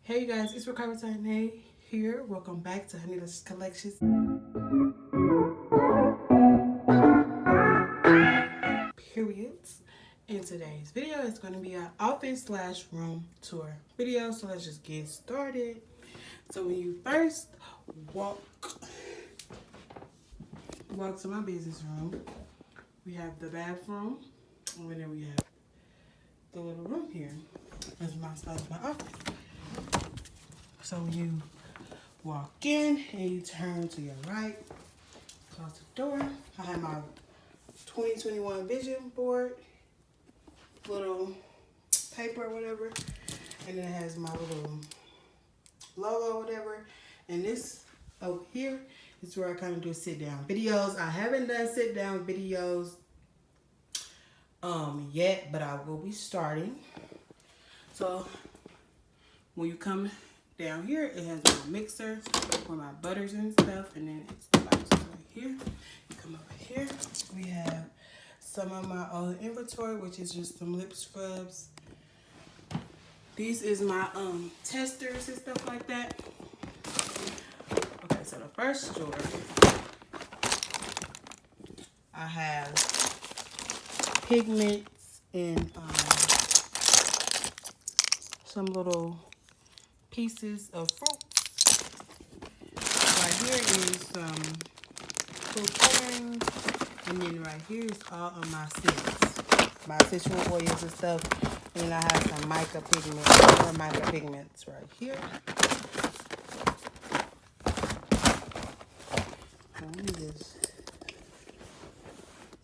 Hey you guys, it's Recovery Time here. Welcome back to Honeylushescollections Collections. Periods. In today's video, it's going to be an office / room tour video. So let's just get started. So when you first walk to my business room, we have the bathroom, and then we have the little room here. That's my office. So when you walk in and you turn to your right, close the door. I have my 2021 vision board, little paper or whatever, and then it has my little logo or whatever. And this over here is where I kind of do sit down videos. I haven't done sit down videos yet, but I will be starting. So when you come down here, it has my mixer for my butters and stuff, and then it's the box right here. You come over here, we have some of my old inventory, which is just some lip scrubs. These is my testers and stuff like that. Okay, so the first drawer, I have pigments and some little pieces of fruits. Right here is some cocaine, and then right here is all of my scents, my essential oils and stuff. And then I have some mica pigments right here. Let me just,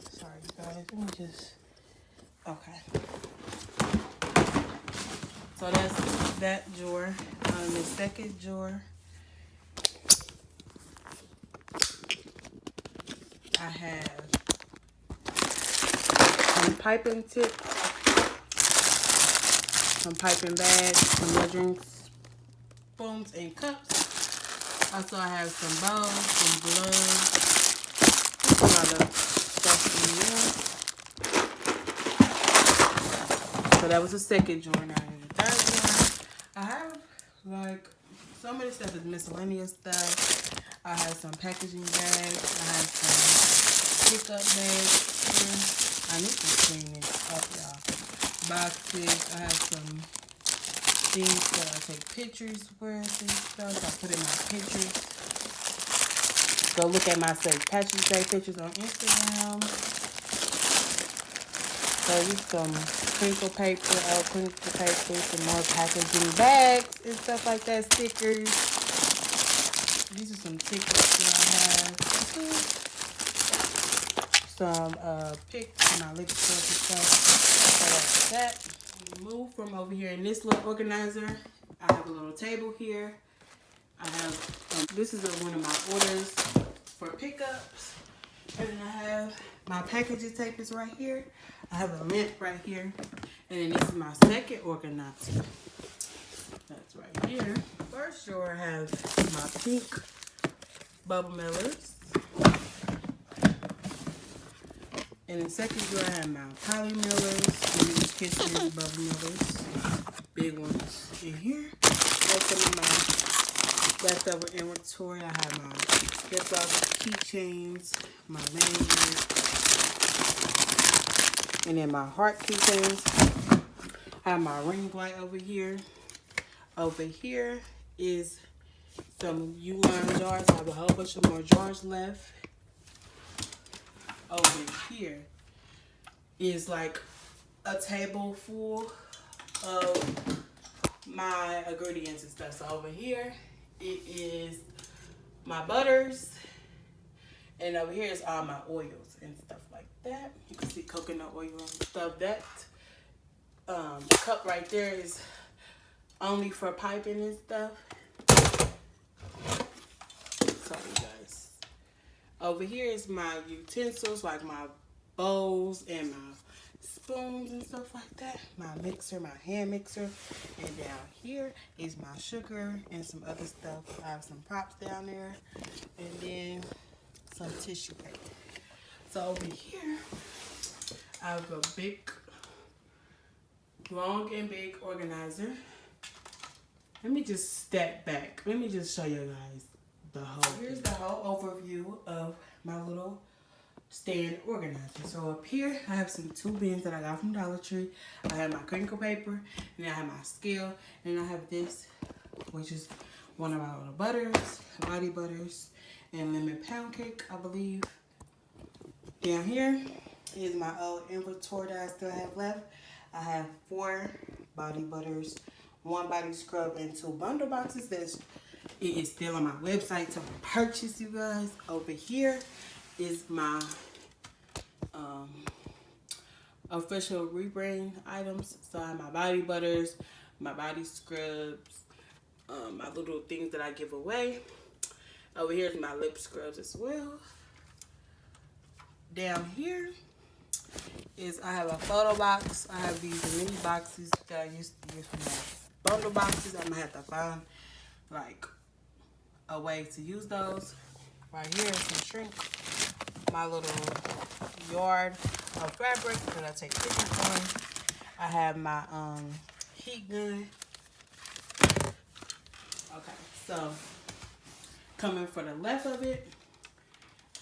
sorry guys, let me just, okay. So that's that drawer. The second drawer, I have some piping tips, some piping bags, some measuring spoons and cups. Also, I have some bowls, some gloves, a lot of stuff in there. So that was the second drawer. Now in the third drawer, I have like some of this stuff is miscellaneous stuff. I have some packaging bags. I have some pickup bags here. I need to clean this up, y'all. Boxes. I have some things that I take pictures with and stuff. I put in my pictures. Go look at my St. Patrick's Day pictures on Instagram. So just some crinkle paper, some more packaging bags and stuff like that, stickers. These are some tickets that I have. Some picks, my lip stuff and stuff. So like that. Move from over here in this little organizer. I have a little table here. I have, this is one of my orders for pickups. And then I have my packaging tape is right here. I have a lint right here. And then this is my second organizer. That's right here. First drawer, I have my pink bubble millers. In the second drawer, I have my poly millers. And these Kisses bubble millers. Big ones in here. That's some of my leftover inventory. I have my flip-flops, keychains, my lanyards, and then my heart keychains. I have my ring light over here. Over here is some U-line jars. I have a whole bunch of more jars left. Over here is like a table full of my ingredients and stuff. So over here, it is my butters. And over here is all my oils and stuff like that. You can see coconut oil and stuff. That cup right there is only for piping and stuff. Sorry, guys. Over here is my utensils, like my bowls and my spoons and stuff like that. My mixer, my hand mixer. And down here is my sugar and some other stuff. I have some props down there. And then some tissue paper. So over here, I have a big, long and big organizer. let me just step back. Let me just show you guys the whole. Here's the whole overview of my little stand organizer. So up here, I have some 2 bins that I got from Dollar Tree. I have my crinkle paper, and I have my scale, and I have this, which is one of our little butters, body butters, and lemon pound cake, I believe. Down here is my old inventory that I still have left. I have 4 body butters, 1 body scrub, and 2 bundle boxes. It is still on my website to purchase, you guys. Over here is my official rebrand items. So I have my body butters, my body scrubs, my little things that I give away. Over here is my lip scrubs as well. Down here is I have a photo box. I have these mini boxes that I used to use for my bundle boxes. I'm gonna have to find like a way to use those. Right here is some shrink. My little yard of fabric that I take pictures on. I have my heat gun. Okay, so coming for the left of it,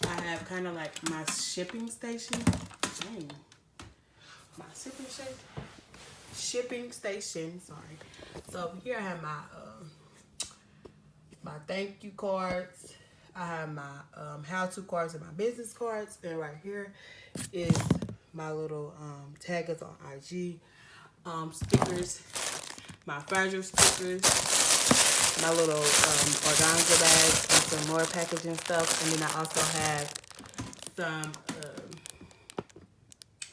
I have kind of like my shipping station. My shipping station. Sorry. So over here I have my thank you cards. I have my how-to cards and my business cards. And right here is my little taggers on IG, stickers, my fragile stickers, my little organza bags, and some more packaging stuff. And then I also have some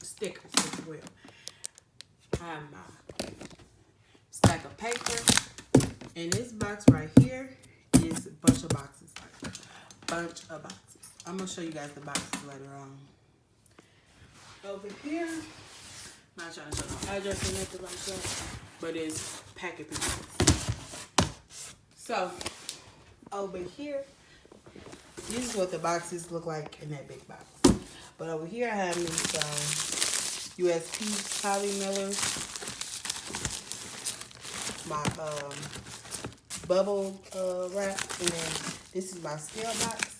stickers as well. I have my stack of paper. And this box right here is a bunch of boxes. I'm going to show you guys the boxes later on. Over here, I'm not trying to show my address or nothing like that, but it's packet pieces. So, over here, this is what the boxes look like in that big box. But over here, I have me some USP poly millers, my bubble wrap, and then this is my scale box.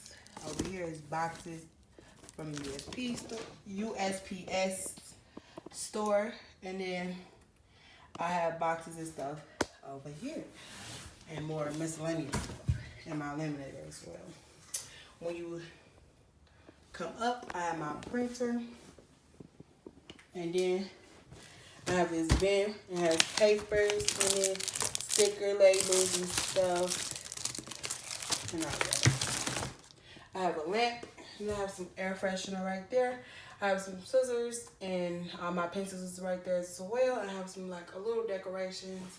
Over here is boxes from the USPS store, and then I have boxes and stuff over here, and more miscellaneous stuff in my laminator as well. When you come up, I have my printer, and then I have this bin. It has papers in it, sticker labels and stuff, and all that. I have a lamp, and I have some air freshener right there. I have some scissors, and all my pencils is right there as well. And I have some like a little decorations.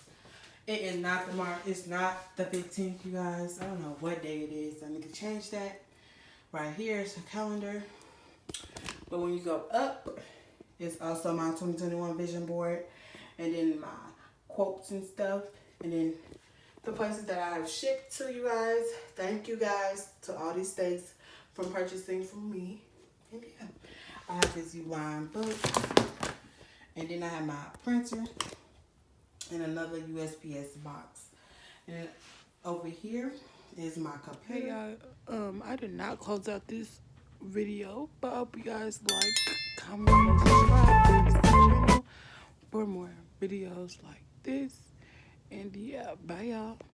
It is not the it's not the 15th, you guys. I don't know what day it is. I need to change that. Right here is a calendar. But when you go up, it's also my 2021 vision board, and then my quotes and stuff, and then the places that I have shipped to you guys. Thank you guys to all these states for purchasing from me. And yeah, I have this Uline book, and then I have my printer and another USPS box. And over here is my computer. Hey y'all, I did not close out this video, but I hope you guys like, comment, and subscribe to the channel for more videos like this. And yeah, bye y'all.